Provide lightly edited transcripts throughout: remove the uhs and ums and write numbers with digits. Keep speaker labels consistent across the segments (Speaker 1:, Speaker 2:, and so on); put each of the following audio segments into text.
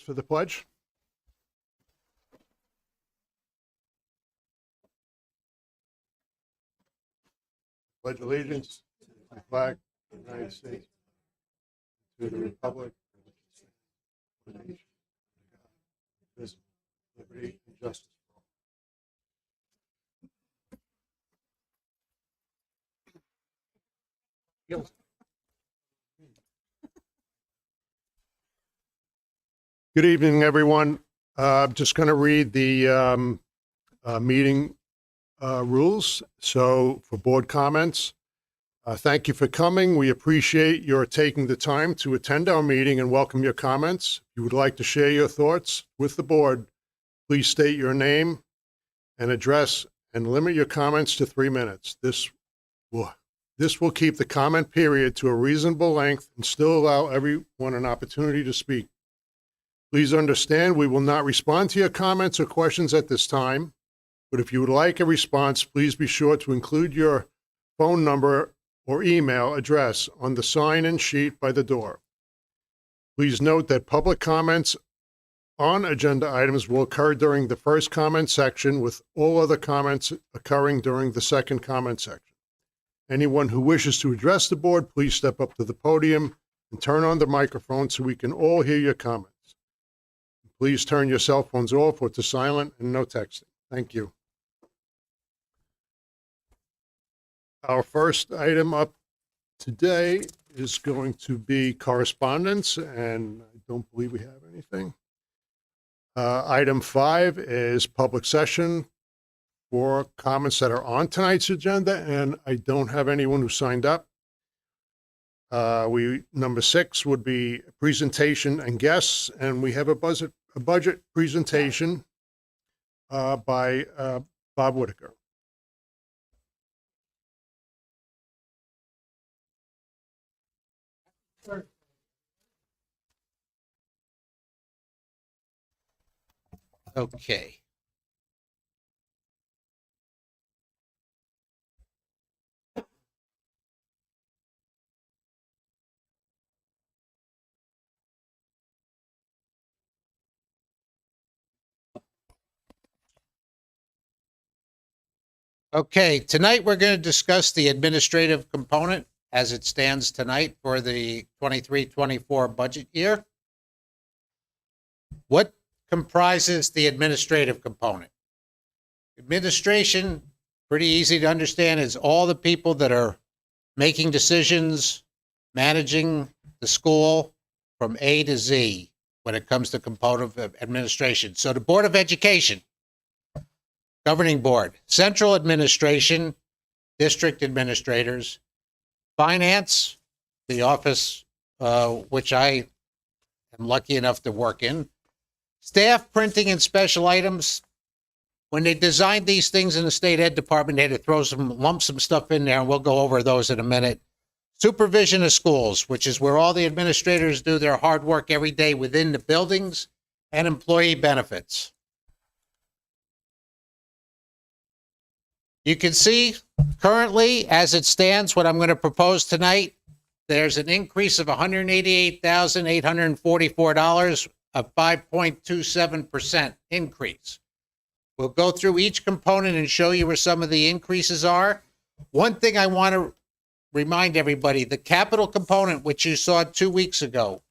Speaker 1: For the pledge. Pledge allegiance to the flag of the United States, to the republic, for the nation, liberty and justice for all. Good evening, everyone. I'm just going to read the meeting rules. So for board comments, thank you for coming. We appreciate your taking the time to attend our meeting and welcome your comments. If you would like to share your thoughts with the board, please state your name and address and limit your comments to 3 minutes. This will keep the comment period to a reasonable length and still allow everyone an opportunity to speak. Please understand we will not respond to your comments or questions at this time, but if you would like a response, please be sure to include your phone number or email address on the sign-in sheet by the door. Please note that public comments on agenda items will occur during the first comment section, with all other comments occurring during the second comment section. Anyone who wishes to address the board, please step up to the podium and turn on the microphone so we can all hear your comments. Please turn your cell phones off or to silent and no texting. Thank you. Our first item up today is going to be correspondence, and I don't believe we have anything. Item 5 is public session for comments that are on tonight's agenda, and I don't have anyone who signed up. Number 6 would be presentation and guests, and we have a budget presentation by Bob Whitaker.
Speaker 2: Okay. Okay, tonight we're going to discuss the administrative component as it stands tonight for the 23-24 budget year. What comprises the administrative component? Administration, pretty easy to understand, is all the people that are making decisions, managing the school from A to Z when it comes to component of administration. So the Board of Education, Governing Board, Central Administration, District Administrators, Finance, the office which I am lucky enough to work in, Staff, Printing, and Special Items. When they designed these things in the State Ed Department, they had to lump some stuff in there, and we'll go over those in a minute. Supervision of Schools, which is where all the administrators do their hard work every day within the buildings, and Employee Benefits. You can see currently, as it stands, what I'm going to propose tonight, there's an increase of $188,844, a 5.27% increase. We'll go through each component and show you where some of the increases are. One thing I want to remind everybody, the capital component, which you saw 2 weeks ago,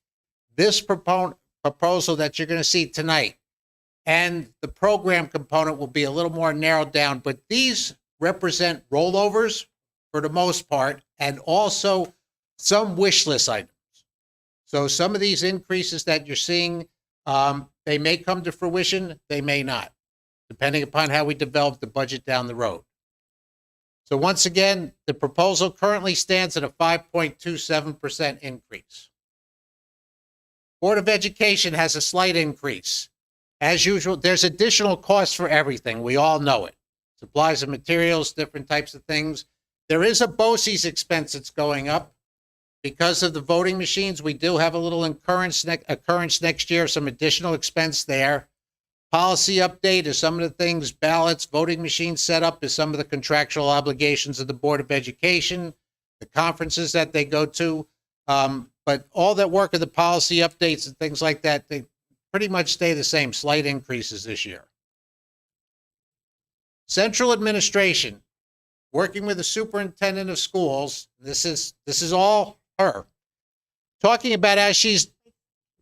Speaker 2: this proposal that you're going to see tonight, and the program component will be a little more narrowed down, but these represent rollovers for the most part, and also some wish list items. So some of these increases that you're seeing, they may come to fruition, they may not, depending upon how we develop the budget down the road. So once again, the proposal currently stands at a 5.27% increase. Board of Education has a slight increase. As usual, there's additional costs for everything. We all know it. Supplies and materials, different types of things. There is a BOCES expense that's going up. Because of the voting machines, we do have a little occurrence next year, some additional expense there. Policy update is some of the things, ballots, voting machine setup is some of the contractual obligations of the Board of Education, the conferences that they go to. But all that work of the policy updates and things like that, they pretty much stay the same, slight increases this year. Central administration, working with the superintendent of schools, this is all her, talking about how she's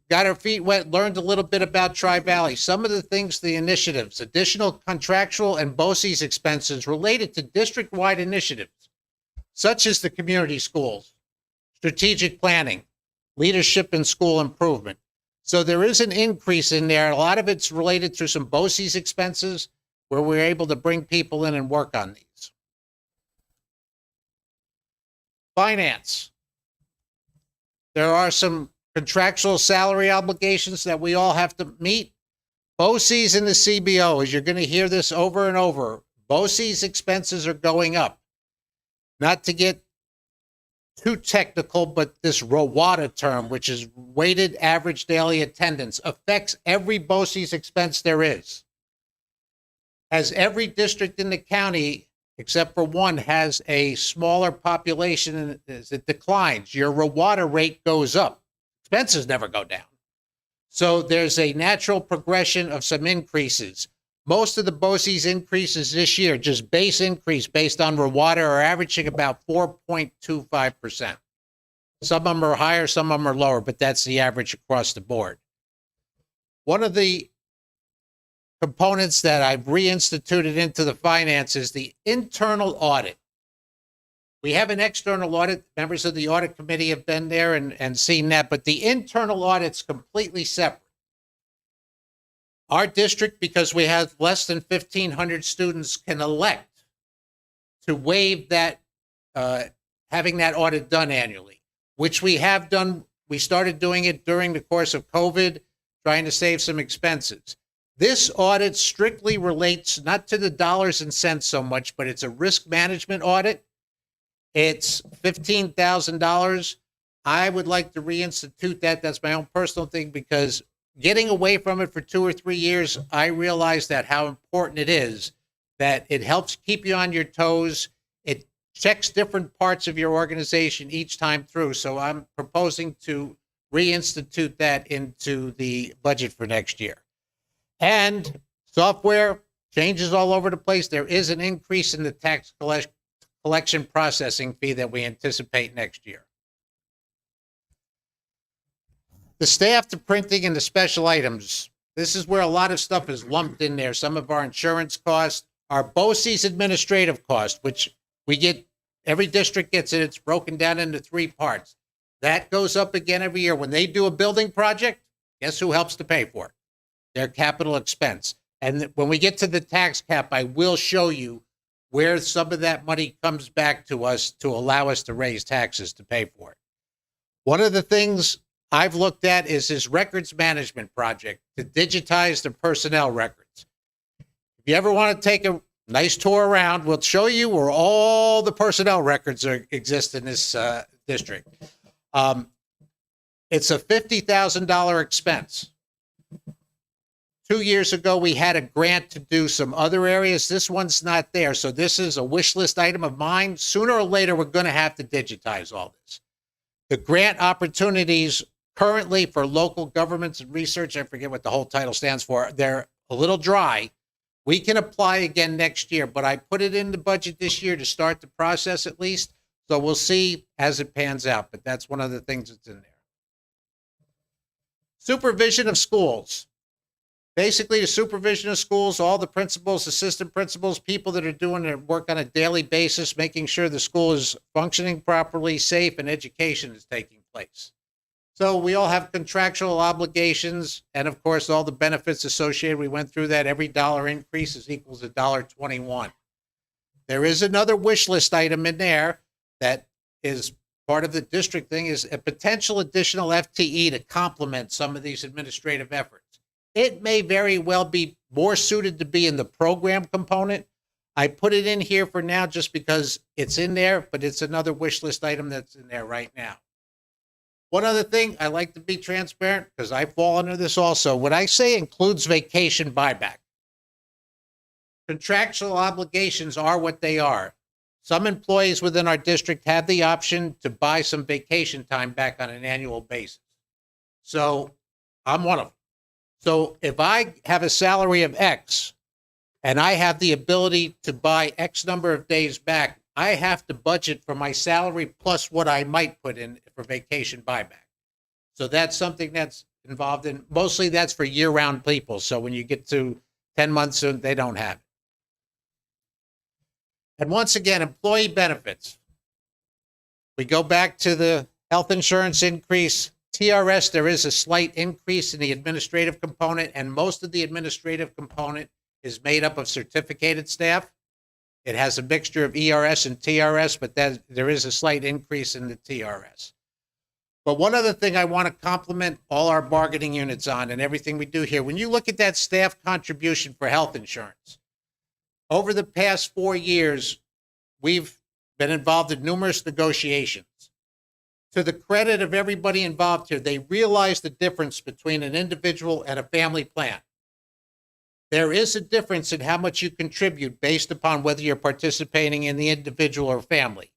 Speaker 2: got her feet wet, learned a little bit about Tri-Valley. Some of the things, the initiatives, additional contractual and BOCES expenses related to district-wide initiatives, such as the community schools, strategic planning, leadership and school improvement. So there is an increase in there. A lot of it's related to some BOCES expenses where we're able to bring people in and work on these. Finance. There are some contractual salary obligations that we all have to meet. BOCES and the CBO, as you're going to hear this over and over, BOCES expenses are going up. Not to get too technical, but this ROWATA term, which is weighted average daily attendance, affects every BOCES expense there is. As every district in the county, except for one, has a smaller population and as it declines, your ROWATA rate goes up. Expenses never go down. So there's a natural progression of some increases. Most of the BOCES increases this year, just base increase based on ROWATA, are averaging about 4.25%. Some of them are higher, some of them are lower, but that's the average across the board. One of the components that I've reinstituted into the finance is the internal audit. We have an external audit. Members of the audit committee have been there and seen that, but the internal audit's completely separate. Our district, because we have less than 1,500 students, can elect to waive that, having that audit done annually, which we have done. We started doing it during the course of COVID, trying to save some expenses. This audit strictly relates not to the dollars and cents so much, but it's a risk management audit. It's $15,000. I would like to reinstitute that. That's my own personal thing, because getting away from it for 2 or 3 years, I realized that how important it is, that it helps keep you on your toes. It checks different parts of your organization each time through. So I'm proposing to reinstitute that into the budget for next year. And software changes all over the place. There is an increase in the tax collection processing fee that we anticipate next year. The staff, the printing, and the special items. This is where a lot of stuff is lumped in there. Some of our insurance costs, our BOCES administrative cost, which we get, every district gets it. It's broken down into 3 parts. That goes up again every year. When they do a building project, guess who helps to pay for it? Their capital expense. And when we get to the tax cap, I will show you where some of that money comes back to us to allow us to raise taxes to pay for it. One of the things I've looked at is this records management project to digitize the personnel records. If you ever want to take a nice tour around, we'll show you where all the personnel records exist in this district. It's a $50,000 expense. 2 years ago, we had a grant to do some other areas. This one's not there. So this is a wish list item of mine. Sooner or later, we're going to have to digitize all this. The grant opportunities currently for local governments and research, I forget what the whole title stands for, they're a little dry. We can apply again next year, but I put it in the budget this year to start the process at least. So we'll see as it pans out, but that's one of the things that's in there. Supervision of schools. Basically, the supervision of schools, all the principals, assistant principals, people that are doing their work on a daily basis, making sure the school is functioning properly, safe, and education is taking place. So we all have contractual obligations, and of course, all the benefits associated. We went through that. Every dollar increase is equals $1.21. There is another wish list item in there that is part of the district thing, is a potential additional FTE to complement some of these administrative efforts. It may very well be more suited to be in the program component. I put it in here for now just because it's in there, but it's another wish list item that's in there right now. One other thing, I like to be transparent because I fall under this also. When I say includes vacation buyback, contractual obligations are what they are. Some employees within our district have the option to buy some vacation time back on an annual basis. So I'm one of them. So if I have a salary of X and I have the ability to buy X number of days back, I have to budget for my salary plus what I might put in for vacation buyback. So that's something that's involved in, mostly that's for year-round people. So when you get to 10 months, they don't have it. And once again, employee benefits. We go back to the health insurance increase. TRS, there is a slight increase in the administrative component, and most of the administrative component is made up of certificated staff. It has a mixture of ERS and TRS, but there is a slight increase in the TRS. But one other thing I want to compliment all our bargaining units on and everything we do here, when you look at that staff contribution for health insurance, over the past 4 years, we've been involved in numerous negotiations. To the credit of everybody involved here, they realize the difference between an individual and a family plan. There is a difference in how much you contribute based upon whether you're participating in the individual or family.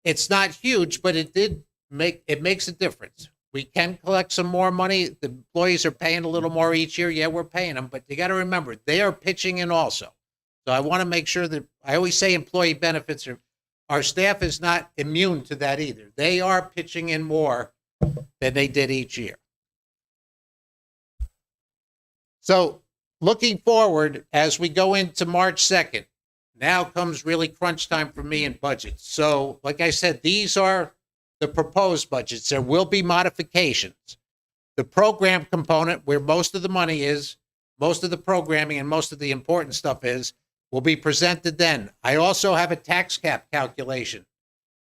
Speaker 2: It's not huge, but it makes a difference. We can collect some more money. The employees are paying a little more each year. Yeah, we're paying them, but you got to remember, they are pitching in also. So I want to make sure that, I always say employee benefits our staff is not immune to that either. They are pitching in more than they did each year. So looking forward, as we go into March 2nd, now comes really crunch time for me in budgets. So like I said, these are the proposed budgets. There will be modifications. The program component, where most of the money is, most of the programming and most of the important stuff is, will be presented then. I also have a tax cap calculation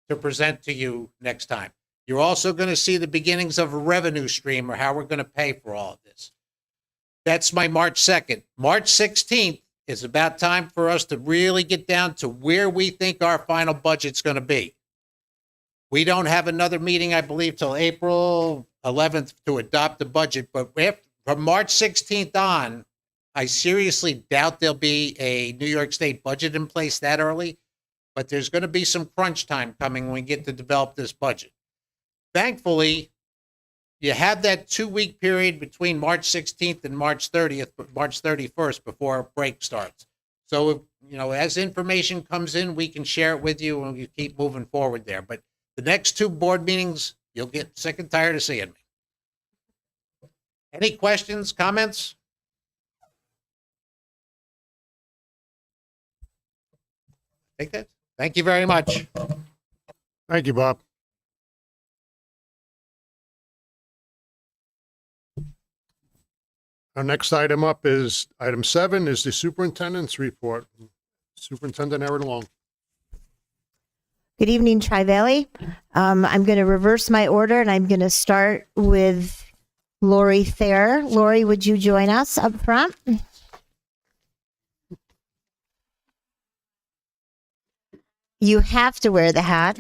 Speaker 2: to present to you next time. You're also going to see the beginnings of a revenue stream, or how we're going to pay for all of this. That's my March 2nd. March 16th is about time for us to really get down to where we think our final budget's going to be. We don't have another meeting, I believe, till April 11th to adopt the budget, but from March 16th on, I seriously doubt there'll be a New York State budget in place that early, but there's going to be some crunch time coming when we get to develop this budget. Thankfully, you have that 2-week period between March 16th and March 30th, March 31st before a break starts. So, as information comes in, we can share it with you and we keep moving forward there. But the next 2 board meetings, you'll get sick and tired of seeing me. Any questions, comments? Take that. Thank you very much.
Speaker 1: Thank you, Bob. Our next item up is item 7 is the superintendent's report. Superintendent Erin Long.
Speaker 3: Good evening, Tri-Valley. I'm going to reverse my order, and I'm going to start with Lori Thayer. Lori, would you join us up front? You have to wear the hat.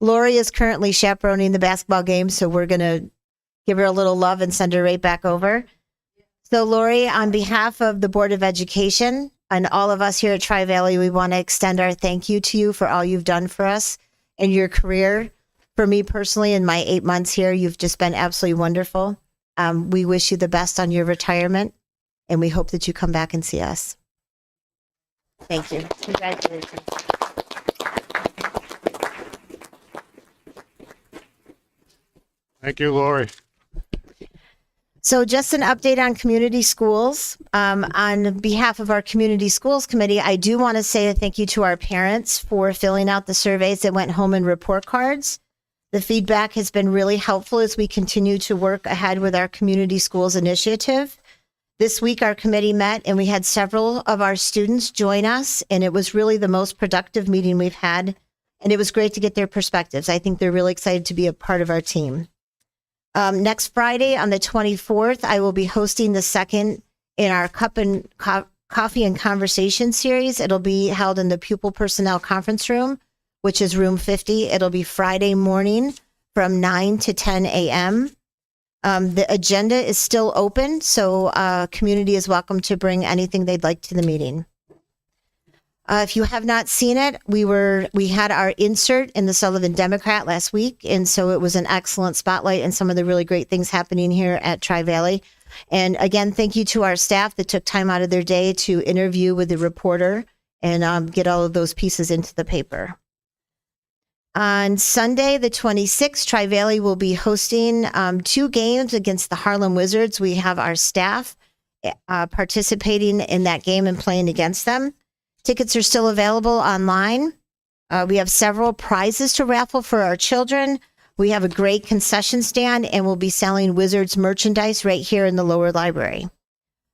Speaker 3: Lori is currently chaperoning the basketball game, so we're going to give her a little love and send her right back over. So, Lori, on behalf of the Board of Education and all of us here at Tri-Valley, we want to extend our thank you to you for all you've done for us in your career. For me personally, in my 8 months here, you've just been absolutely wonderful. We wish you the best on your retirement, and we hope that you come back and see us. Thank you. Congratulations.
Speaker 1: Thank you, Lori.
Speaker 3: So just an update on community schools. On behalf of our community schools committee, I do want to say a thank you to our parents for filling out the surveys that went home in report cards. The feedback has been really helpful as we continue to work ahead with our community schools initiative. This week, our committee met and we had several of our students join us, and it was really the most productive meeting we've had. And it was great to get their perspectives. I think they're really excited to be a part of our team. Next Friday on the 24th, I will be hosting the second in our Cup and Coffee and Conversation series. It'll be held in the Pupil Personnel Conference Room, which is room 50. It'll be Friday morning from 9 to 10 a.m. The agenda is still open, so community is welcome to bring anything they'd like to the meeting. If you have not seen it, we had our insert in the Sullivan Democrat last week, and so it was an excellent spotlight and some of the really great things happening here at Tri-Valley. And again, thank you to our staff that took time out of their day to interview with the reporter and get all of those pieces into the paper. On Sunday, the 26th, Tri-Valley will be hosting 2 games against the Harlem Wizards. We have our staff participating in that game and playing against them. Tickets are still available online. We have several prizes to raffle for our children. We have a great concession stand, and we'll be selling Wizards merchandise right here in the lower library.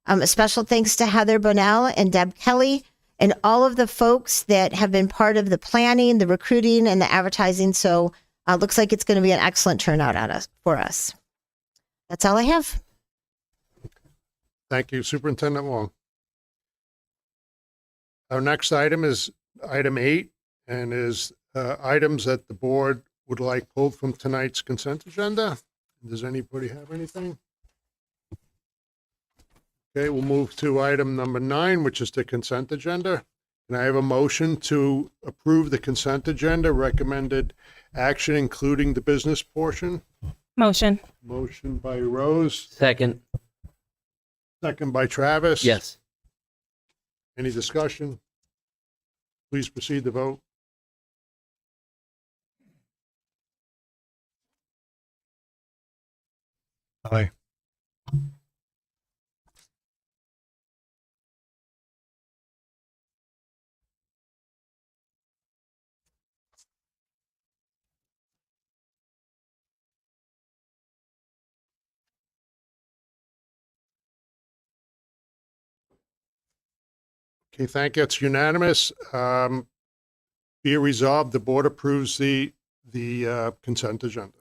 Speaker 3: A special thanks to Heather Bonnell and Deb Kelly and all of the folks that have been part of the planning, the recruiting, and the advertising. So looks like it's going to be an excellent turnout for us. That's all I have.
Speaker 1: Thank you, Superintendent Wong. Our next item is item 8, and is items that the board would like pulled from tonight's consent agenda. Does anybody have anything? Okay, we'll move to item number 9, which is the consent agenda. Can I have a motion to approve the consent agenda, recommended action, including the business portion?
Speaker 4: Motion.
Speaker 1: Motion by Rose,
Speaker 5: Second.
Speaker 1: second by Travis.
Speaker 5: Yes.
Speaker 1: Any discussion? Please proceed to vote.
Speaker 6: Aye.
Speaker 1: Okay, thank you. It's unanimous. Be it resolved, the board approves the consent agenda.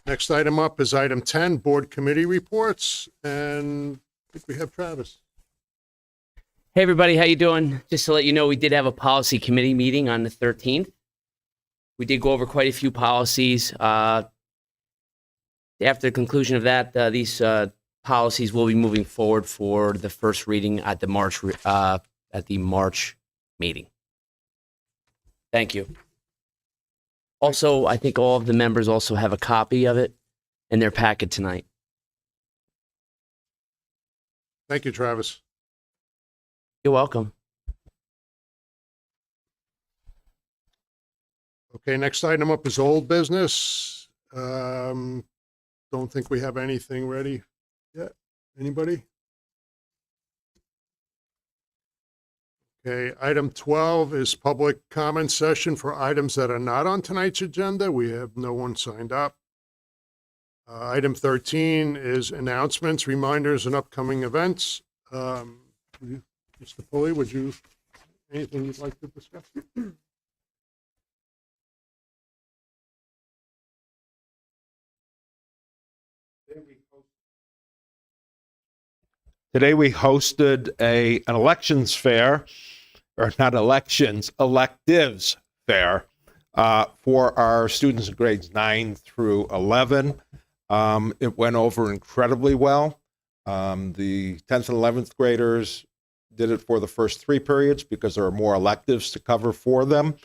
Speaker 1: Next item up is item 10, board committee reports, and I think we have Travis.
Speaker 5: Hey everybody, how you doing? Just to let you know, we did have a policy committee meeting on the 13th. We did go over quite a few policies. After the conclusion of that, these policies will be moving forward for the first reading at the March meeting. Thank you. Also, I think all of the members also have a copy of it in their packet tonight.
Speaker 1: Thank you, Travis.
Speaker 5: You're welcome.
Speaker 1: Okay, next item up is old business. Don't think we have anything ready yet. Anybody? Okay, item 12 is public comment session for items that are not on tonight's agenda. We have no one signed up. Item 13 is announcements, reminders, and upcoming events. Mr. Pulley, anything you'd like to discuss?
Speaker 6: Today we hosted an elections fair, or not elections, electives fair for our students in grades 9 through 11. It went over incredibly well. The 10th and 11th graders did it for the first 3 periods because there are more electives to cover for them.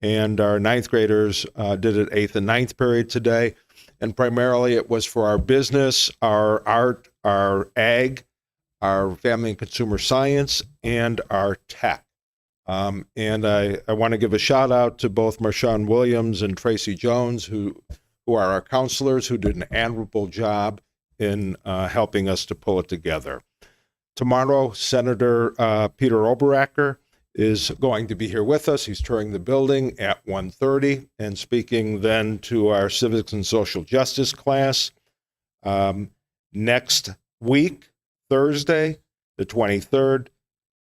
Speaker 6: And our 9th graders did it 8th and 9th period today. And primarily it was for our business, our art, our ag, our family and consumer science, and our tech. And I want to give a shout out to both Marshawn Williams and Tracy Jones, who are our counselors, who did an admirable job in helping us to pull it together. Tomorrow, Senator Peter Oberacker is going to be here with us. He's touring the building at 1:30 and speaking then to our civics and social justice class. Next week, Thursday, the 23rd,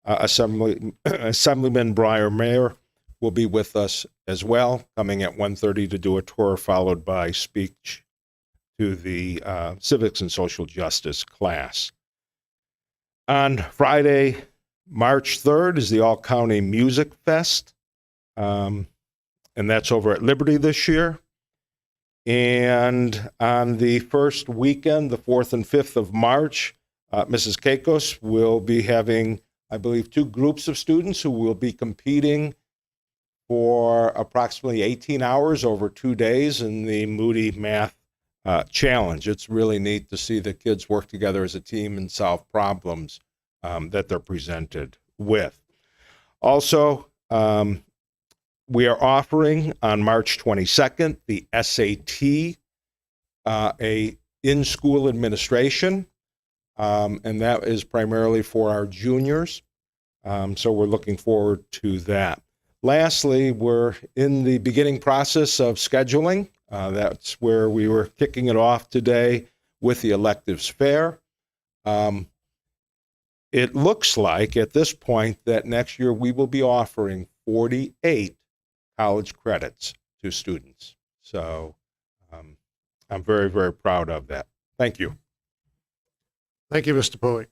Speaker 6: Assemblyman Breyer Mayer will be with us as well, coming at 1:30 to do a tour, followed by speech to the civics and social justice class. On Friday, March 3rd, is the All-County Music Fest, and that's over at Liberty this year. And on the first weekend, the 4th and 5th of March, Mrs. Keikos will be having, I believe, 2 groups of students who will be competing for approximately 18 hours over 2 days in the Moody Math Challenge. It's really neat to see the kids work together as a team and solve problems that they're presented with. Also, we are offering on March 22nd the SAT, a in-school administration, and that is primarily for our juniors. So we're looking forward to that. Lastly, we're in the beginning process of scheduling. That's where we were kicking it off today with the electives fair. It looks like at this point that next year we will be offering 48 college credits to students. So I'm very, very proud of that. Thank you.
Speaker 1: Thank you, Mr. Pulley.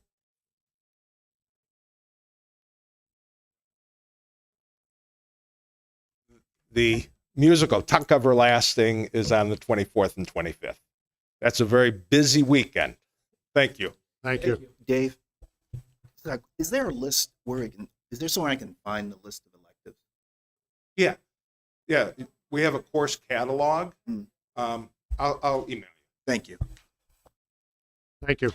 Speaker 6: The musical Tuck Everlasting is on the 24th and 25th. That's a very busy weekend. Thank you.
Speaker 1: Thank you.
Speaker 4: Dave, is there a list is there somewhere I can find the list of electives?
Speaker 6: Yeah. Yeah. We have a course catalog.
Speaker 4: Hmm.
Speaker 6: I'll email you.
Speaker 4: Thank you.
Speaker 1: Thank you.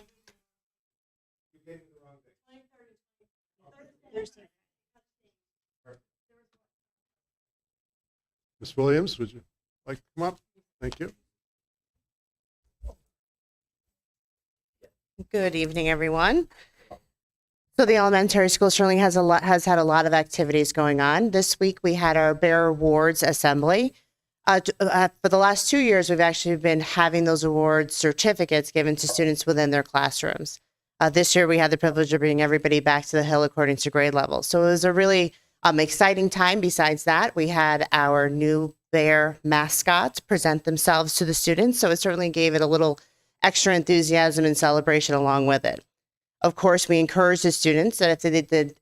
Speaker 1: Ms. Williams, would you like to come up? Thank you.
Speaker 7: Good evening, everyone. So the elementary school certainly has had a lot of activities going on. This week we had our Bear Awards assembly. For the last 2 years, we've actually been having those awards certificates given to students within their classrooms. This year we had the privilege of bringing everybody back to the Hill according to grade level. So it was a really exciting time. Besides that, we had our new Bear mascots present themselves to the students. So it certainly gave it a little extra enthusiasm and celebration along with it. Of course, we encourage the students that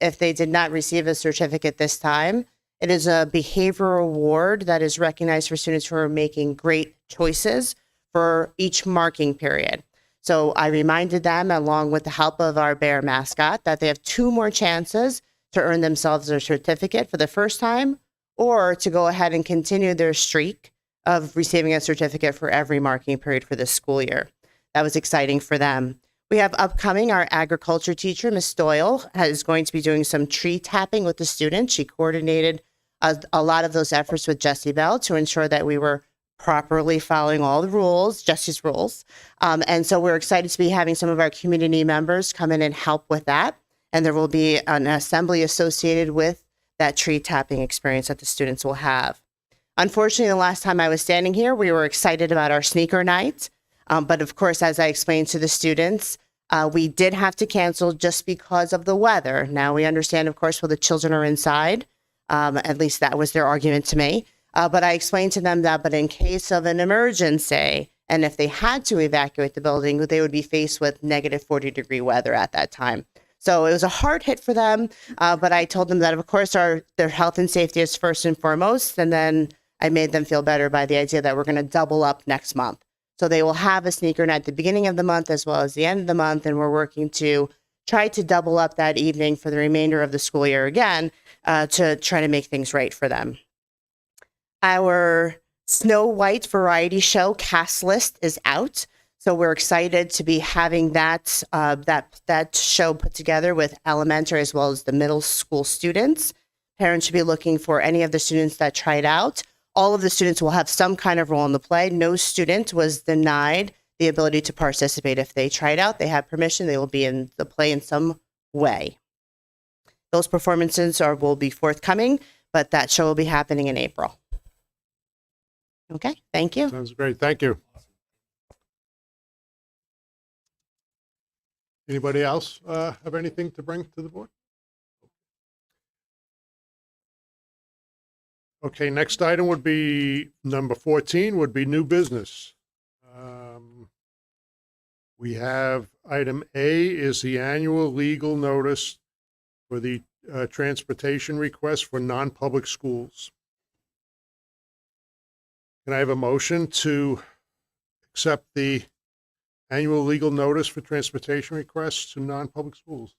Speaker 7: if they did not receive a certificate this time, it is a behavioral award that is recognized for students who are making great choices for each marking period. So I reminded them, along with the help of our Bear mascot, that they have 2 more chances to earn themselves a certificate for the first time, or to go ahead and continue their streak of receiving a certificate for every marking period for this school year. That was exciting for them. We have upcoming our agriculture teacher, Ms. Doyle, is going to be doing some tree tapping with the students. She coordinated a lot of those efforts with Jessie Bell to ensure that we were properly following all the rules, Jessie's rules. And so we're excited to be having some of our community members come in and help with that. And there will be an assembly associated with that tree tapping experience that the students will have. Unfortunately, the last time I was standing here, we were excited about our sneaker night. But of course, as I explained to the students, we did have to cancel just because of the weather. Now we understand, of course, well, the children are inside. At least that was their argument to me. But I explained to them that, but in case of an emergency, and if they had to evacuate the building, they would be faced with negative 40-degree weather at that time. So it was a hard hit for them. But I told them that, of course, their health and safety is first and foremost. And then I made them feel better by the idea that we're going to double up next month. So they will have a sneaker night at the beginning of the month as well as the end of the month. And we're working to try to double up that evening for the remainder of the school year again, to try to make things right for them. Our Snow White variety show cast list is out. So we're excited to be having that show put together with elementary as well as the middle school students. Parents should be looking for any of the students that tried out. All of the students will have some kind of role in the play. No student was denied the ability to participate. If they tried out, they have permission, they will be in the play in some way. Those performances will be forthcoming, but that show will be happening in April. Okay, thank you.
Speaker 1: Sounds great. Thank you. Anybody else have anything to bring to the board? Okay, next item would be number 14, would be new business. We have item A is the annual legal notice for the transportation request for non-public schools. Can I have a motion to accept the annual legal notice for transportation requests to non-public schools?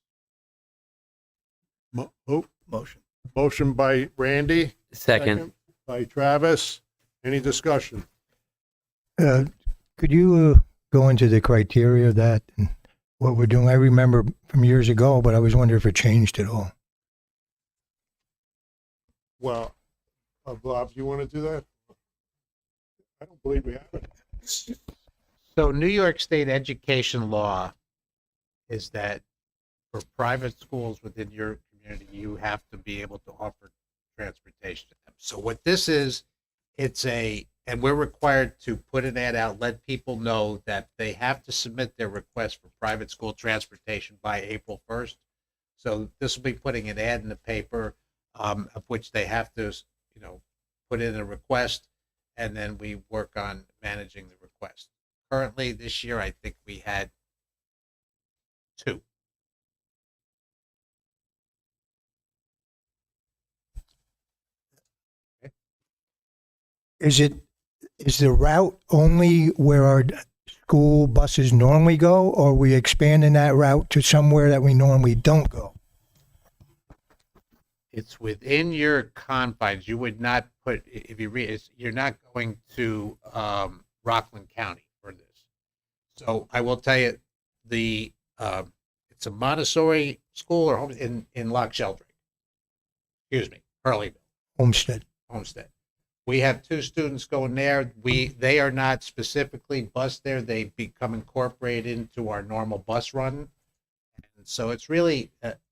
Speaker 4: Motion.
Speaker 1: Motion by Randy.
Speaker 5: Second.
Speaker 1: By Travis. Any discussion?
Speaker 8: Could you go into the criteria of that and what we're doing? I remember from years ago, but I was wondering if it changed at all.
Speaker 1: Well, Bob, do you want to do that? I don't believe we have it.
Speaker 2: So New York State education law is that for private schools within your community, you have to be able to offer transportation to them. So what this is, and we're required to put an ad out, let people know that they have to submit their request for private school transportation by April 1st. So this will be putting an ad in the paper, of which they have to, put in a request, and then we work on managing the request. Currently, this year, I think we had 2.
Speaker 8: Is the route only where our school buses normally go, or are we expanding that route to somewhere that we normally don't go?
Speaker 2: It's within your confines. You would not put, if you read, you're not going to Rockland County for this. So I will tell you, it's a Montessori school or home in Loch Sheldrake. Excuse me, Hurleyville,
Speaker 8: Homestead.
Speaker 2: We have 2 students going there. They are not specifically bused there. They become incorporated into our normal bus run. And so it's really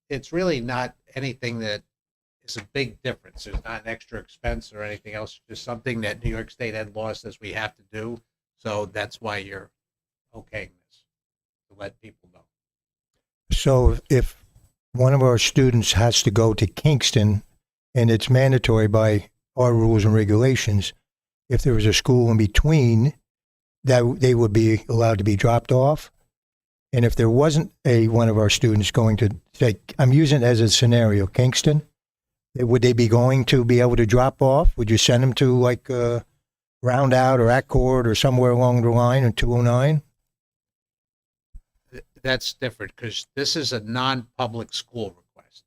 Speaker 2: not anything that is a big difference. There's not an extra expense or anything else. It's just something that New York State Ed law says we have to do. So that's why you're okaying this, to let people know.
Speaker 8: So if one of our students has to go to Kingston, and it's mandatory by our rules and regulations, if there was a school in between, that they would be allowed to be dropped off. And if there wasn't one of our students going to, say, I'm using it as a scenario, Kingston, would they be going to be able to drop off? Would you send them to like Round Out or Accord or somewhere along the line in 209?
Speaker 2: That's different because this is a non-public school request.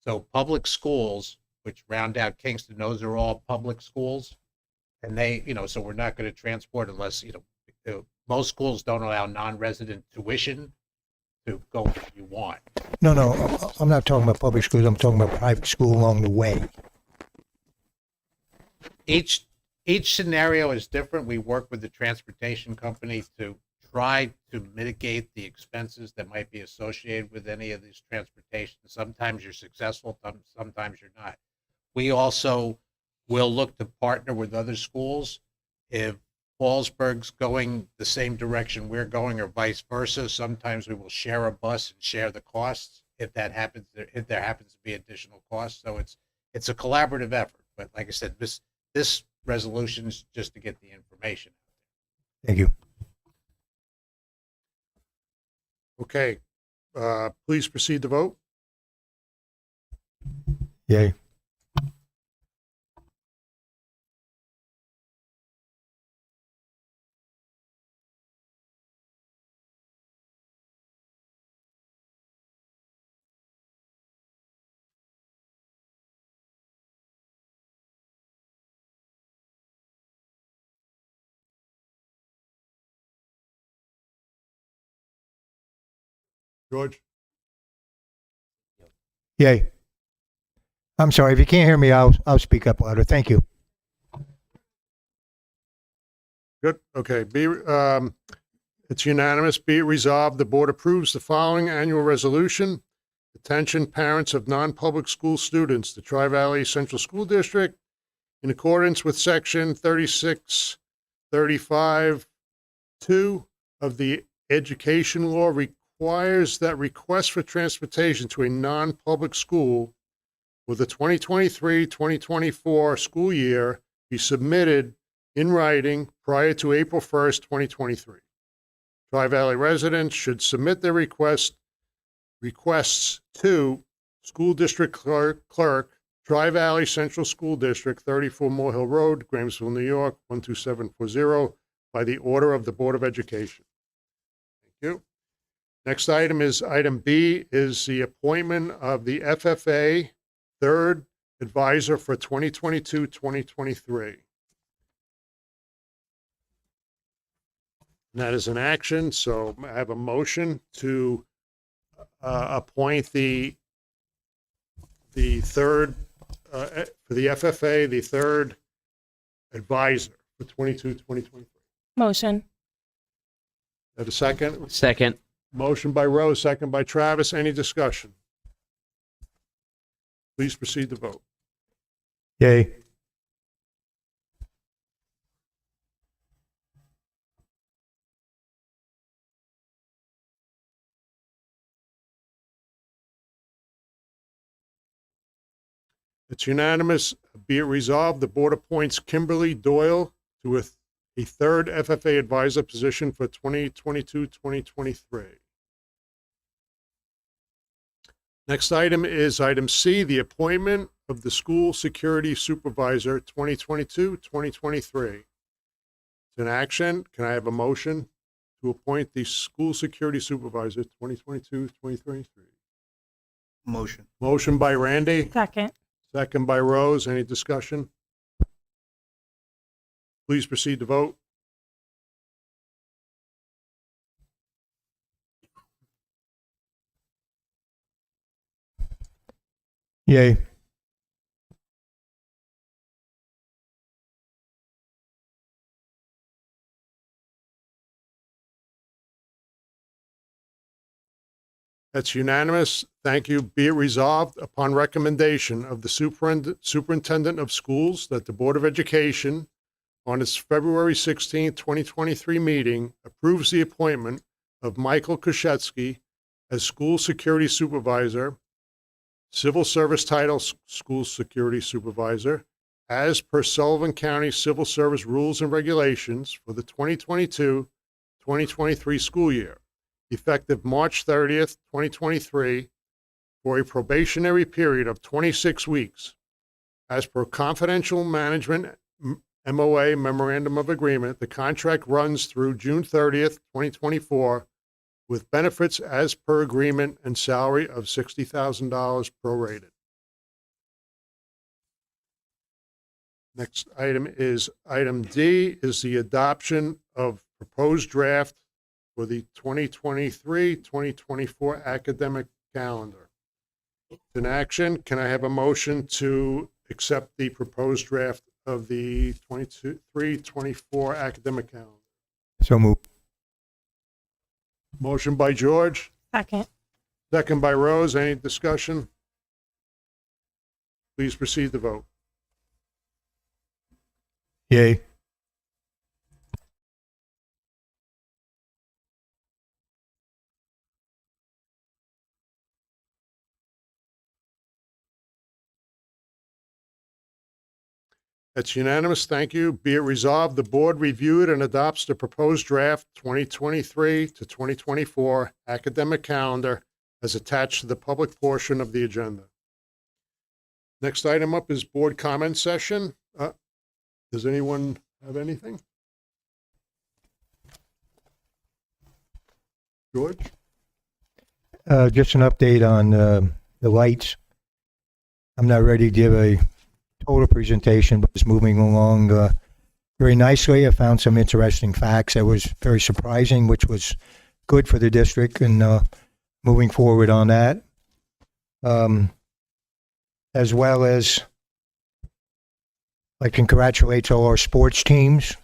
Speaker 2: So public schools, which round out Kingston, those are all public schools. And they, so we're not going to transport unless, most schools don't allow non-resident tuition to go where you want.
Speaker 8: No, I'm not talking about public schools. I'm talking about private school along the way.
Speaker 2: Each scenario is different. We work with the transportation company to try to mitigate the expenses that might be associated with any of these transportation. Sometimes you're successful, sometimes you're not. We also will look to partner with other schools. If Fallsburg's going the same direction we're going or vice versa, sometimes we will share a bus and share the costs if there happens to be additional costs. So it's a collaborative effort. But like I said, this resolution is just to get the information.
Speaker 8: Thank you.
Speaker 1: Okay. Please proceed to vote.
Speaker 8: Yay.
Speaker 1: George?
Speaker 8: Yay. I'm sorry. If you can't hear me, I'll speak up louder. Thank you.
Speaker 1: Good. Okay. It's unanimous. Be it resolved, the board approves the following annual resolution. Attention parents of non-public school students, the Tri-Valley Central School District, in accordance with section 3635-2 of the education law, requires that requests for transportation to a non-public school for the 2023-2024 school year be submitted in writing prior to April 1st, 2023. Tri-Valley residents should submit their requests to School District Clerk, Tri-Valley Central School District, 34 Moore Hill Road, Grahamsville, New York, 12740, by the order of the Board of Education. Thank you. Next item is item B, is the appointment of the FFA third advisor for 2022-2023. And that is an action, so I have a motion to appoint the third, for the FFA, the third advisor for 2023.
Speaker 9: Motion.
Speaker 1: Have a second?
Speaker 5: Second.
Speaker 1: Motion by Rose, second by Travis. Any discussion? Please proceed to vote.
Speaker 8: Yay.
Speaker 1: It's unanimous. Be it resolved, the board appoints Kimberly Doyle to a third FFA advisor position for 2022-2023. Next item is item C, the appointment of the school security supervisor 2022-2023. It's an action. Can I have a motion to appoint the school security supervisor 2022-2023?
Speaker 4: Motion.
Speaker 1: Motion by Randy,
Speaker 9: Second.
Speaker 1: second by Rose. Any discussion? Please proceed to vote.
Speaker 8: Yay.
Speaker 1: That's unanimous. Thank you. Be it resolved upon recommendation of the superintendent of schools that the Board of Education on its February 16, 2023 meeting approves the appointment of Michael Koshetsky as school security supervisor, civil service title school security supervisor, as per Sullivan County Civil Service rules and regulations for the 2022-2023 school year, effective March 30th, 2023, for a probationary period of 26 weeks. As per confidential management MOA memorandum of agreement, the contract runs through June 30th, 2024, with benefits as per agreement and salary of $60,000 prorated. Next item is item D, is the adoption of proposed draft for the 2023-2024 academic calendar. In action, can I have a motion to accept the proposed draft of the 23-24 academic calendar?
Speaker 8: So move.
Speaker 1: Motion by George,
Speaker 9: Second.
Speaker 1: second by Rose. Any discussion? Please proceed to vote.
Speaker 8: Yay.
Speaker 1: That's unanimous. Thank you. Be it resolved, the board reviewed and adopts the proposed draft 2023 to 2024 academic calendar as attached to the public portion of the agenda. Next item up is board comment session. Does anyone have anything? George?
Speaker 8: Just an update on the lights. I'm not ready to give a total presentation, but it's moving along very nicely. I found some interesting facts that was very surprising, which was good for the district, and moving forward on that. As well as I congratulate all our sports teams,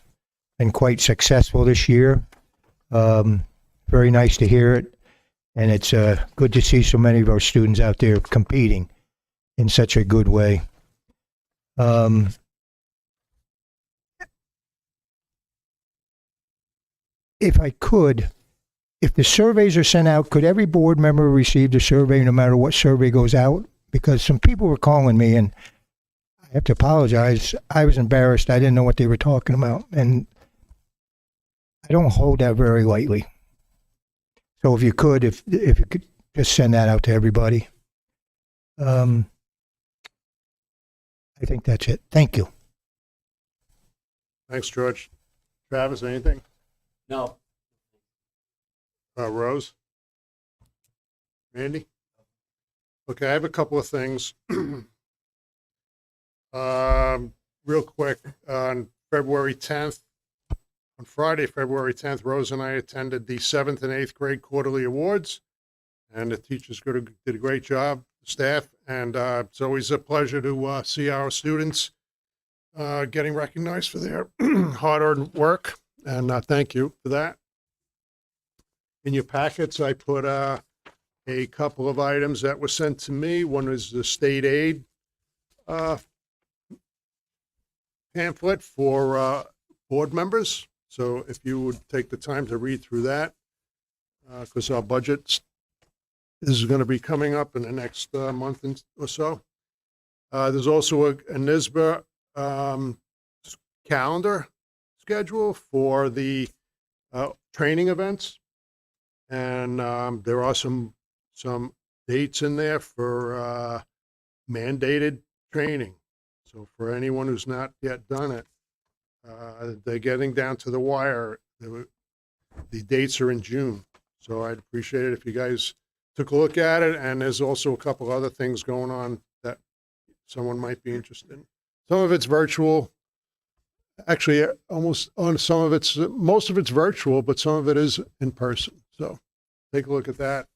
Speaker 8: been quite successful this year. Very nice to hear it, and it's good to see so many of our students out there competing in such a good way. If I could, if the surveys are sent out, could every board member receive the survey no matter what survey goes out? Because some people were calling me, and I have to apologize. I was embarrassed. I didn't know what they were talking about, and I don't hold that very lightly. So if you could, if you could just send that out to everybody. I think that's it. Thank you.
Speaker 1: Thanks, George. Travis, anything?
Speaker 5: No.
Speaker 1: Rose? Randy? Okay, I have a couple of things. Real quick, on February 10th, on Friday, February 10th, Rose and I attended the 7th and 8th grade quarterly awards, and the teachers did a great job, staff, and it's always a pleasure to see our students getting recognized for their hard-earned work, and thank you for that. In your packets, I put a couple of items that were sent to me. One is the state aid pamphlet for board members. So if you would take the time to read through that, because our budget is going to be coming up in the next month or so. There's also a NISBA calendar schedule for the training events. And there are some dates in there for mandated training. So for anyone who's not yet done it, they're getting down to the wire. The dates are in June. So I'd appreciate it if you guys took a look at it. And there's also a couple other things going on that someone might be interested in. Some of it's virtual. Actually, most of it's virtual, but some of it is in person. So take a look at that.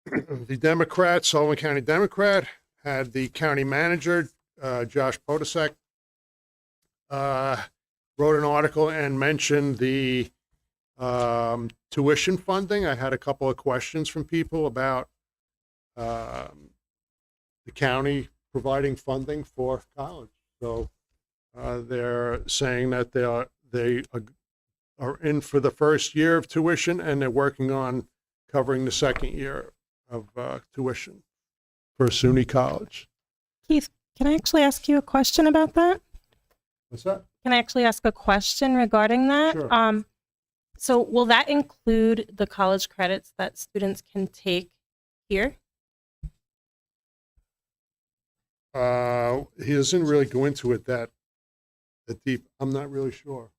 Speaker 1: The Democrat, Sullivan County Democrat, had the county manager, Josh Podesek, wrote an article and mentioned the tuition funding. I had a couple of questions from people about the county providing funding for college. So they're saying that they are in for the first year of tuition, and they're working on covering the second year of tuition for SUNY College.
Speaker 9: Keith, can I actually ask you a question about that?
Speaker 1: What's that?
Speaker 9: Can I actually ask a question regarding that?
Speaker 1: Sure.
Speaker 9: So will that include the college credits that students can take here?
Speaker 1: He doesn't really go into it that deep. I'm not really sure.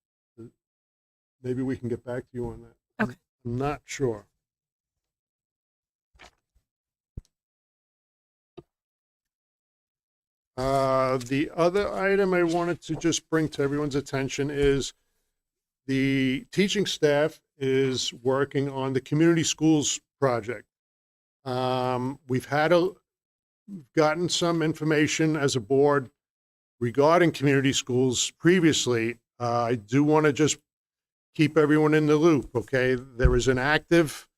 Speaker 1: Maybe we can get back to you on that.
Speaker 9: Okay.
Speaker 1: I'm not sure. The other item I wanted to just bring to everyone's attention is the teaching staff is working on the community schools project. We've gotten some information as a board regarding community schools previously. I do want to just keep everyone in the loop, okay? There is an active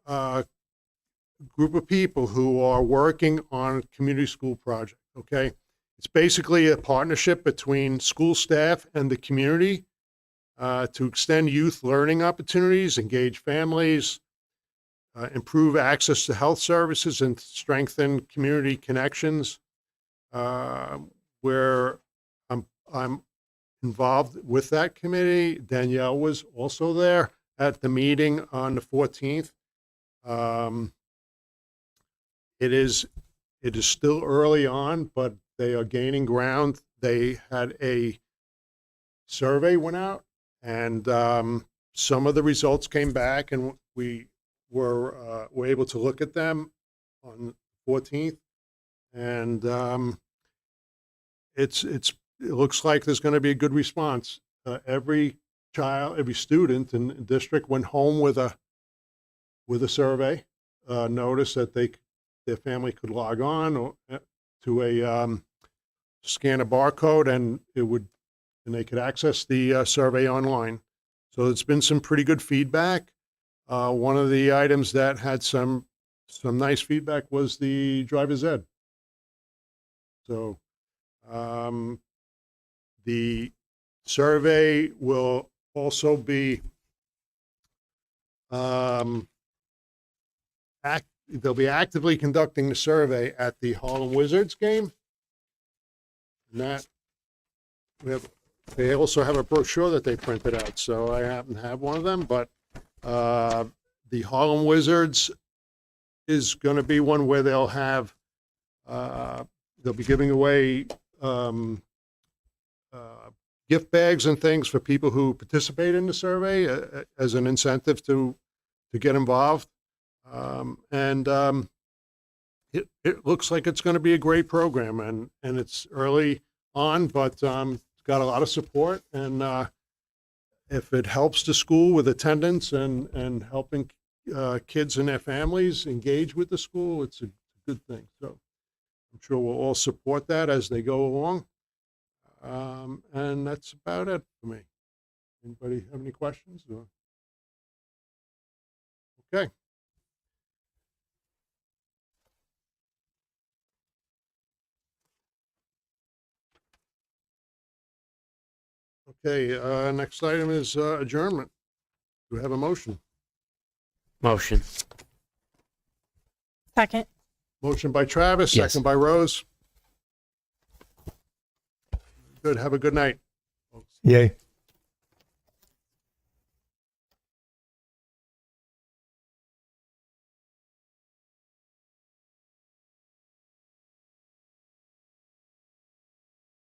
Speaker 1: group of people who are working on a community school project, okay? It's basically a partnership between school staff and the community to extend youth learning opportunities, engage families, improve access to health services, and strengthen community connections. Where I'm involved with that committee. Danielle was also there at the meeting on the 14th. It is still early on, but they are gaining ground. They had a survey went out, and some of the results came back, and we were able to look at them on the 14th, and it looks like there's going to be a good response. Every student in the district went home with a survey, notice that their family could log on to a scan a barcode, and they could access the survey online. So it's been some pretty good feedback. One of the items that had some nice feedback was the driver's ed. So the survey will also be they'll be actively conducting the survey at the Harlem Wizards game. And they also have a brochure that they printed out, so I happen to have one of them. But the Harlem Wizards is going to be one where they'll be giving away gift bags and things for people who participate in the survey as an incentive to get involved. it looks like it's going to be a great program, and it's early on, but it's got a lot of support. And if it helps the school with attendance and helping kids and their families engage with the school, it's a good thing. So I'm sure we'll all support that as they go along. And that's about it for me. Anybody have any questions? Or? Okay. Okay, next item is adjournment. Do we have a motion?
Speaker 5: Motion.
Speaker 9: Second.
Speaker 1: Motion by Travis,
Speaker 5: Yes.
Speaker 1: second by Rose. Good, have a good night.
Speaker 8: Yay.